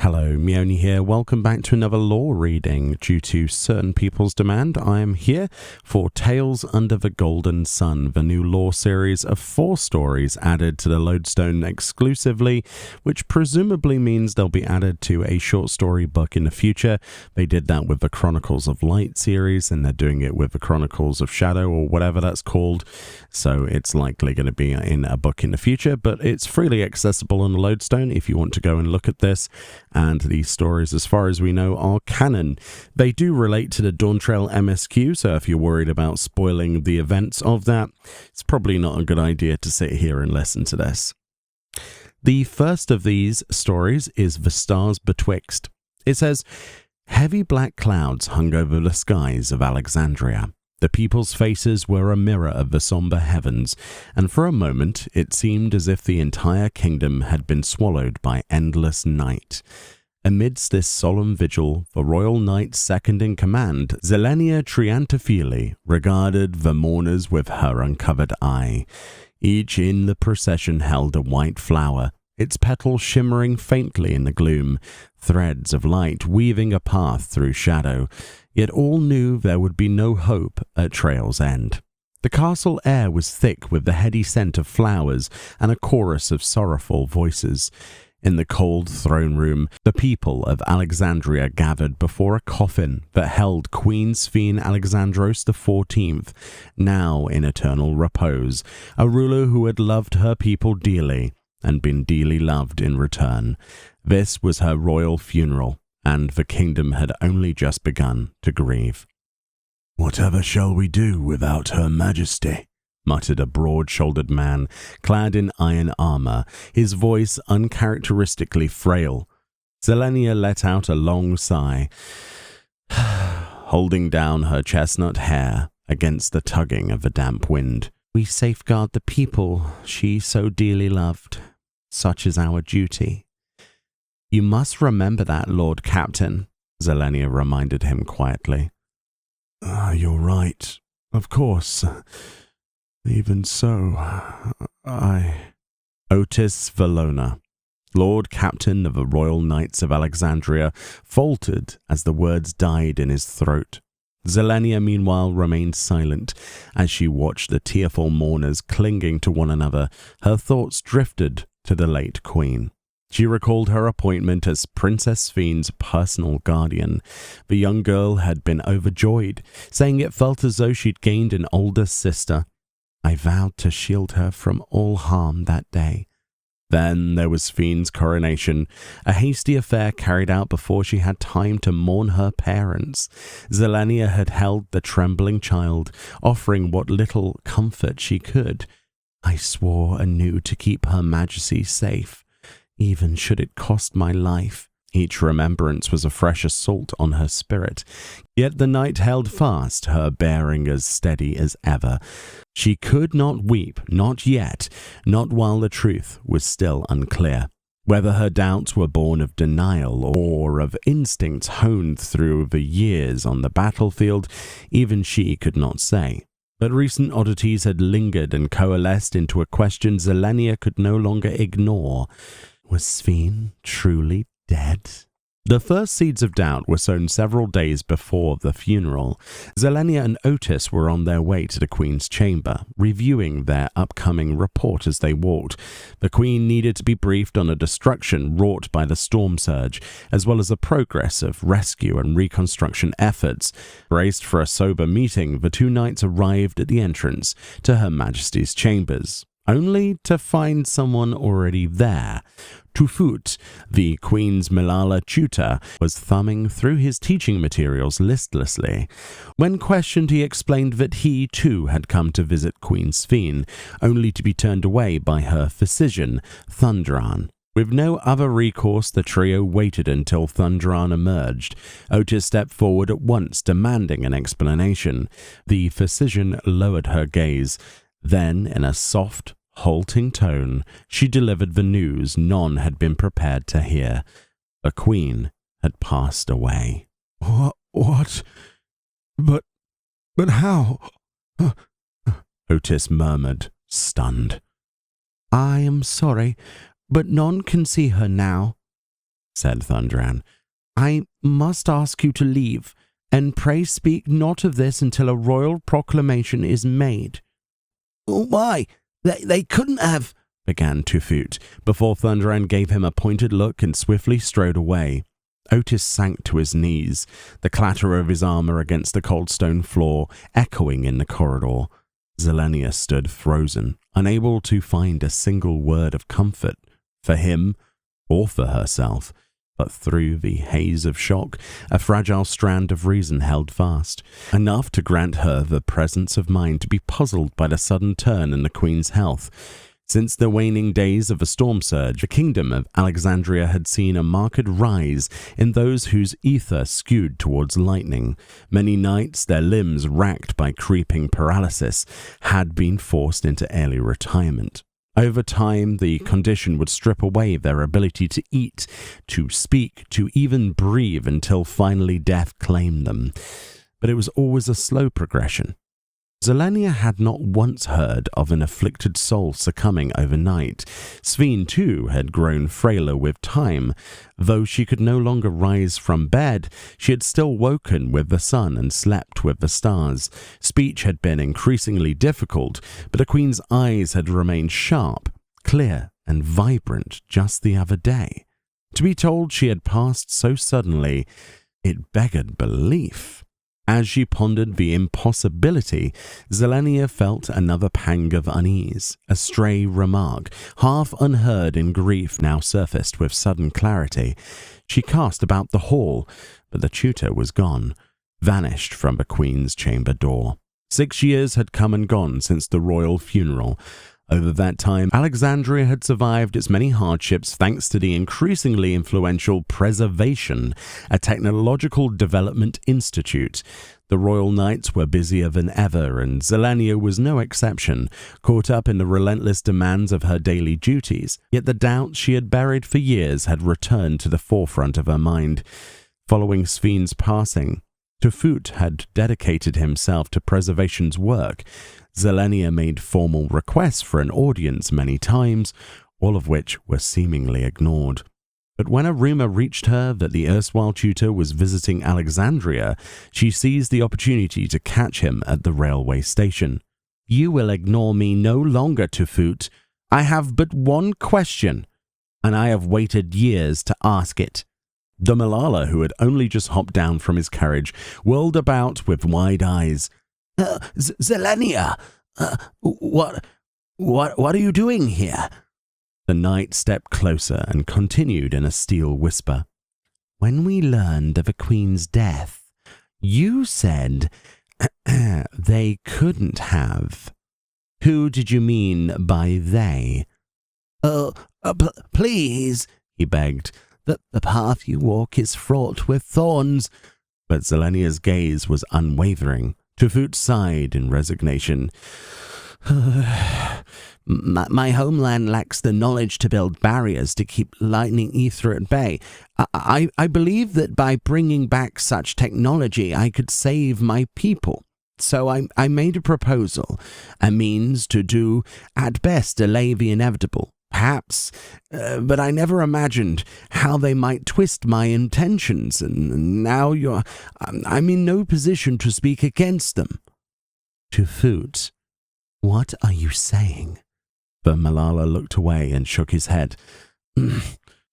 Hello, Meoni here. Welcome back to another lore reading. Due to certain people's demand, I am here for Tales Under the Golden Sun, the new lore series of 4 stories added to the Lodestone exclusively, which presumably means they'll be added to a short story book in the future. They did that with the Chronicles of Light series, and they're doing it with the Chronicles of Shadow, or whatever that's called, so it's likely going to be in a book in the future, but it's freely accessible on the Lodestone if you want to go and look at this. And these stories, as far as we know, are canon. They do relate to the Dawntrail MSQ, so if you're worried about spoiling the events of that, it's probably not a good idea to sit here and listen to this. The first of these stories is The Stars Betwixt. It says, heavy black clouds hung over the skies of Alexandria. The people's faces were a mirror of the somber heavens, and for a moment it seemed as if the entire kingdom had been swallowed by endless night. Amidst this solemn vigil, the royal knight second in command, Zelenia Triantafili, regarded the mourners with her uncovered eye. Each in the procession held a white flower, its petals shimmering faintly in the gloom, threads of light weaving a path through shadow. Yet all knew there would be no hope at Trail's end. The castle air was thick with the heady scent of flowers and a chorus of sorrowful voices. In the cold throne room, the people of Alexandria gathered before a coffin that held Queen Sphene Alexandros XIV, now in eternal repose, a ruler who had loved her people dearly and been dearly loved in return. This was her royal funeral, and the kingdom had only just begun to grieve. "Whatever shall we do without her majesty?" muttered a broad-shouldered man, clad in iron armor, his voice uncharacteristically frail. Zelenia let out a long sigh, holding down her chestnut hair against the tugging of the damp wind. "We safeguard the people she so dearly loved. Such is our duty." "You must remember that, Lord Captain," Zelenia reminded him quietly. "You're right. Of course. Even so, Otis Valona, Lord Captain of the Royal Knights of Alexandria, faltered as the words died in his throat. Zelenia, meanwhile, remained silent as she watched the tearful mourners clinging to one another. Her thoughts drifted to the late queen. She recalled her appointment as Princess Sphene's personal guardian. The young girl had been overjoyed, saying it felt as though she'd gained an older sister. "I vowed to shield her from all harm that day." Then there was Sphene's coronation, a hasty affair carried out before she had time to mourn her parents. Zelenia had held the trembling child, offering what little comfort she could. "I swore anew to keep Her Majesty safe, even should it cost my life." Each remembrance was a fresh assault on her spirit. Yet the knight held fast, her bearing as steady as ever. She could not weep, not yet, not while the truth was still unclear. Whether her doubts were born of denial or of instincts honed through the years on the battlefield, even she could not say. But recent oddities had lingered and coalesced into a question Zelenia could no longer ignore. Was Sphene truly dead? The first seeds of doubt were sown several days before the funeral. Zelenia and Otis were on their way to the Queen's chamber, reviewing their upcoming report as they walked. The Queen needed to be briefed on the destruction wrought by the storm surge, as well as the progress of rescue and reconstruction efforts. Braced for a sober meeting, the two knights arrived at the entrance to Her Majesty's chambers, only to find someone already there. Tufut, the Queen's Malala tutor, was thumbing through his teaching materials listlessly. When questioned, he explained that he, too, had come to visit Queen Sphene, only to be turned away by her physician, Thundran. With no other recourse, the trio waited until Thundran emerged. Otis stepped forward at once, demanding an explanation. The physician lowered her gaze. Then, in a soft, halting tone, she delivered the news none had been prepared to hear. The Queen had passed away. What? But how? Otis murmured, stunned. "I am sorry, but none can see her now." said Thundran. "I must ask you to leave, and pray speak not of this until a royal proclamation is made." "Why? They couldn't have," began Tufut, before Thundran gave him a pointed look and swiftly strode away. Otis sank to his knees, the clatter of his armor against the cold stone floor echoing in the corridor. Zelenia stood frozen, unable to find a single word of comfort for him or for herself. But through the haze of shock, a fragile strand of reason held fast, enough to grant her the presence of mind to be puzzled by the sudden turn in the Queen's health. Since the waning days of the storm surge, the kingdom of Alexandria had seen a marked rise in those whose ether skewed towards lightning. Many knights, their limbs racked by creeping paralysis, had been forced into early retirement. Over time, the condition would strip away their ability to eat, to speak, to even breathe until finally death claimed them. But it was always a slow progression. Zelenia had not once heard of an afflicted soul succumbing overnight. Sphene, too, had grown frailer with time. Though she could no longer rise from bed, she had still woken with the sun and slept with the stars. Speech had been increasingly difficult, but the Queen's eyes had remained sharp, clear, and vibrant just the other day. To be told she had passed so suddenly, it beggared belief. As she pondered the impossibility, Zelenia felt another pang of unease. A stray remark, half unheard in grief, now surfaced with sudden clarity. She cast about the hall, but the tutor was gone, vanished from the Queen's chamber door. 6 years had come and gone since the royal funeral. Over that time, Alexandria had survived its many hardships thanks to the increasingly influential Preservation, a technological development institute. The royal knights were busier than ever, and Zelenia was no exception, caught up in the relentless demands of her daily duties. Yet the doubts she had buried for years had returned to the forefront of her mind. Following Sphene's passing, Tufut had dedicated himself to Preservation's work. Zelenia made formal requests for an audience many times, all of which were seemingly ignored. But when a rumor reached her that the erstwhile tutor was visiting Alexandria, she seized the opportunity to catch him at the railway station. "You will ignore me no longer, Tufut. I have but one question, and I have waited years to ask it." The Malala, who had only just hopped down from his carriage, whirled about with wide eyes. Zelenia, what are you doing here?" The knight stepped closer and continued in a steel whisper. "When we learned of a queen's death, you said they couldn't have. Who did you mean by they?" Please," he begged. The path you walk is fraught with thorns." But Zelenia's gaze was unwavering. Tufut sighed in resignation. My homeland lacks the knowledge to build barriers to keep lightning ether at bay. I believe that by bringing back such technology, I could save my people. So I made a proposal, a means to do, at best, delay the inevitable. Perhaps, but I never imagined how they might twist my intentions, and now I'm in no position to speak against them." "Tufut, what are you saying?" But Malala looked away and shook his head.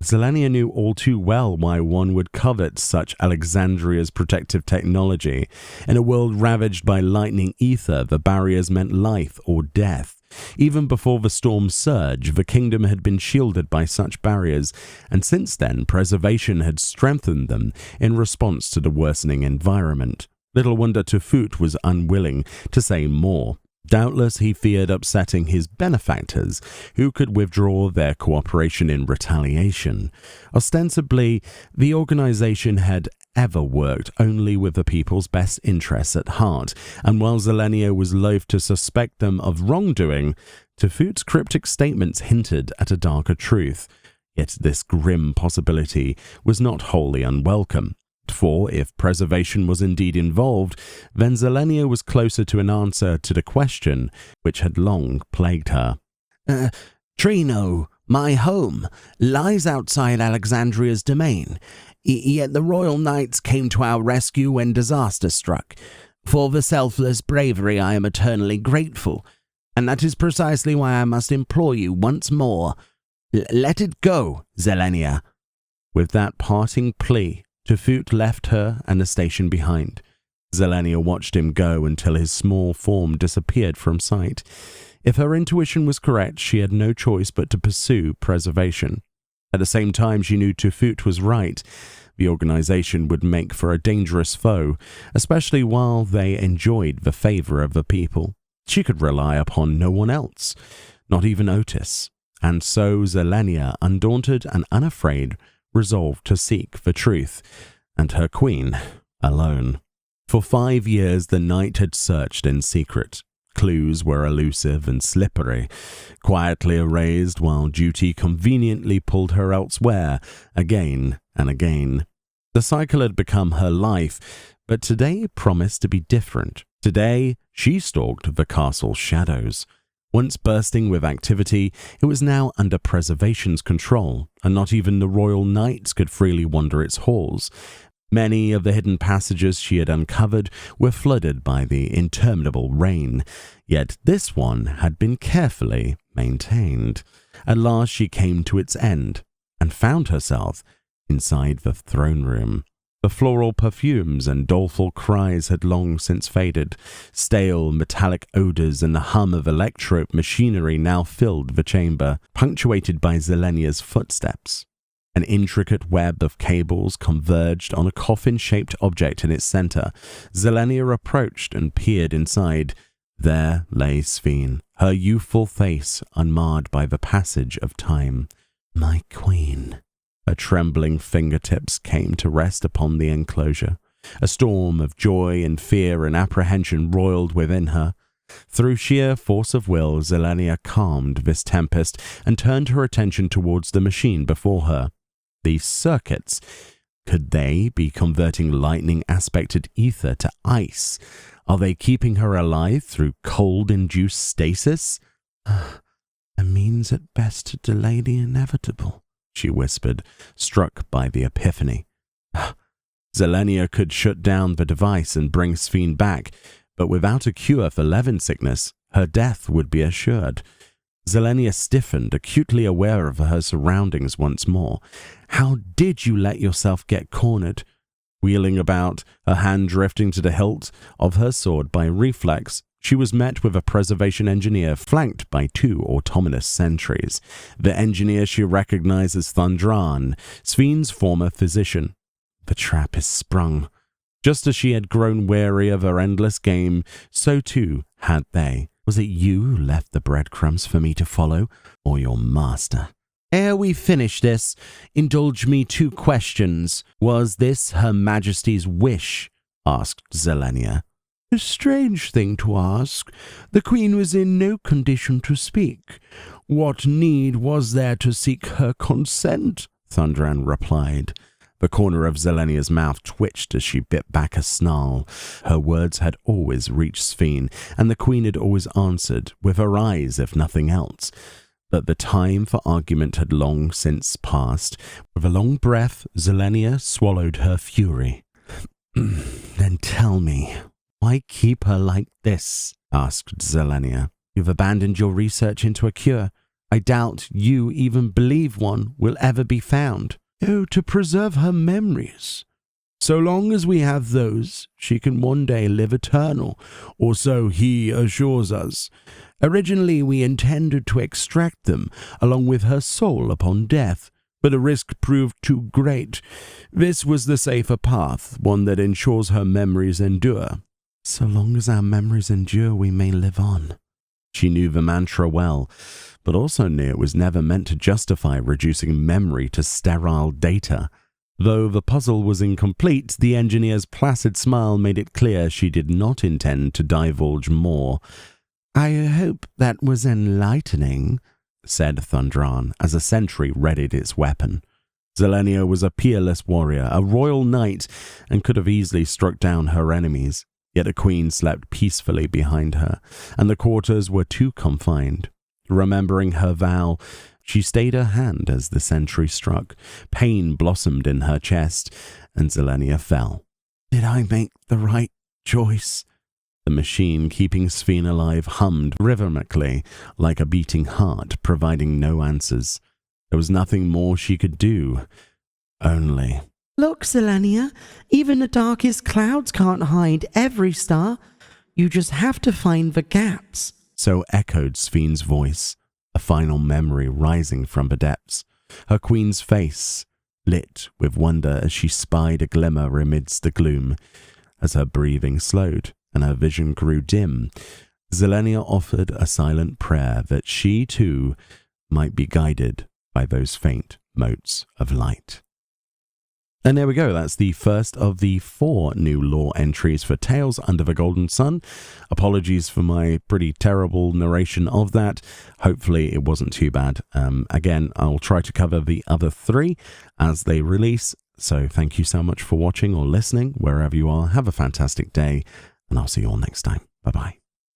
Zelenia knew all too well why one would covet such Alexandria's protective technology. In a world ravaged by lightning ether, the barriers meant life or death. Even before the storm surge, the kingdom had been shielded by such barriers, and since then, Preservation had strengthened them in response to the worsening environment. Little wonder Tufut was unwilling to say more. Doubtless he feared upsetting his benefactors, who could withdraw their cooperation in retaliation. Ostensibly, the organization had ever worked only with the people's best interests at heart, and while Zelenia was loath to suspect them of wrongdoing, Tufut's cryptic statements hinted at a darker truth. Yet this grim possibility was not wholly unwelcome. For if Preservation was indeed involved, then Zelenia was closer to an answer to the question which had long plagued her. Trino, My home lies outside Alexandria's domain, yet the royal knights came to our rescue when disaster struck. For the selfless bravery I am eternally grateful, and that is precisely why I must implore you once more. Let it go, Zelenia." With that parting plea, Tefut left her and the station behind. Zelenia watched him go until his small form disappeared from sight. If her intuition was correct, she had no choice but to pursue preservation. At the same time, she knew Tefut was right. The organization would make for a dangerous foe, especially while they enjoyed the favor of the people. She could rely upon no one else, not even Otis. And so Zelenia, undaunted and unafraid, resolved to seek the truth, and her queen alone. For 5 years the knight had searched in secret. Clues were elusive and slippery, quietly erased while duty conveniently pulled her elsewhere, again and again. The cycle had become her life, but today promised to be different. Today she stalked the castle's shadows. Once bursting with activity, it was now under preservation's control, and not even the royal knights could freely wander its halls. Many of the hidden passages she had uncovered were flooded by the interminable rain, yet this one had been carefully maintained. At last she came to its end, and found herself inside the throne room. The floral perfumes and doleful cries had long since faded. Stale metallic odors and the hum of electro machinery now filled the chamber, punctuated by Zelenia's footsteps. An intricate web of cables converged on a coffin-shaped object in its center. Zelenia approached and peered inside. There lay Sphene, her youthful face unmarred by the passage of time. "My queen." Her trembling fingertips came to rest upon the enclosure. A storm of joy and fear and apprehension roiled within her. Through sheer force of will, Zelenia calmed this tempest and turned her attention towards the machine before her. These circuits, could they be converting lightning-aspected ether to ice? Are they keeping her alive through cold-induced stasis? "A means at best to delay the inevitable," she whispered, struck by the epiphany. Zelenia could shut down the device and bring Sphene back, but without a cure for Levin sickness, her death would be assured. Zelenia stiffened, acutely aware of her surroundings once more. "How did you let yourself get cornered?" Wheeling about, her hand drifting to the hilt of her sword by reflex, she was met with a preservation engineer flanked by 2 autonomous sentries. The engineer she recognized as Thundran, Sphene's former physician. The trap is sprung. Just as she had grown weary of her endless game, so too had they. Was it you who left the breadcrumbs for me to follow, or your master? Ere we finish this, indulge me 2 questions. Was this Her Majesty's wish? Asked Zelenia. A strange thing to ask. The Queen was in no condition to speak. What need was there to seek her consent? Thundran replied. The corner of Zelenia's mouth twitched as she bit back a snarl. Her words had always reached Sphene, and the Queen had always answered, with her eyes if nothing else. But the time for argument had long since passed. With a long breath, Zelenia swallowed her fury. Then tell me, why keep her like this? Asked Zelenia. You've abandoned your research into a cure. I doubt you even believe one will ever be found. Oh, to preserve her memories. So long as we have those, she can one day live eternal, or so he assures us. Originally, we intended to extract them, along with her soul upon death, but the risk proved too great. This was the safer path, one that ensures her memories endure. So long as our memories endure, we may live on. She knew the mantra well, but also knew it was never meant to justify reducing memory to sterile data. Though the puzzle was incomplete, the engineer's placid smile made it clear she did not intend to divulge more. I hope that was enlightening, said Thundran, as a sentry readied its weapon. Zelenia was a peerless warrior, a royal knight, and could have easily struck down her enemies. Yet a queen slept peacefully behind her, and the quarters were too confined. Remembering her vow, She stayed her hand as the sentry struck. Pain blossomed in her chest, and Zelenia fell. Did I make the right choice? The machine keeping Sphene alive hummed rhythmically like a beating heart, providing no answers. There was nothing more she could do. Only... Look, Zelenia, even the darkest clouds can't hide every star. You just have to find the gaps. So echoed Sphene's voice, a final memory rising from the depths. Her queen's face lit with wonder as she spied a glimmer amidst the gloom. As her breathing slowed and her vision grew dim, Zelenia offered a silent prayer that she too might be guided by those faint motes of light. And there we go, that's the first of the 4 new lore entries for Tales Under the Golden Sun. Apologies for my pretty terrible narration of that. Hopefully it wasn't too bad. Again, I'll try to cover the other 3 as they release. So thank you so much for watching or listening, wherever you are. Have a fantastic day, and I'll see you all next time. Bye-bye.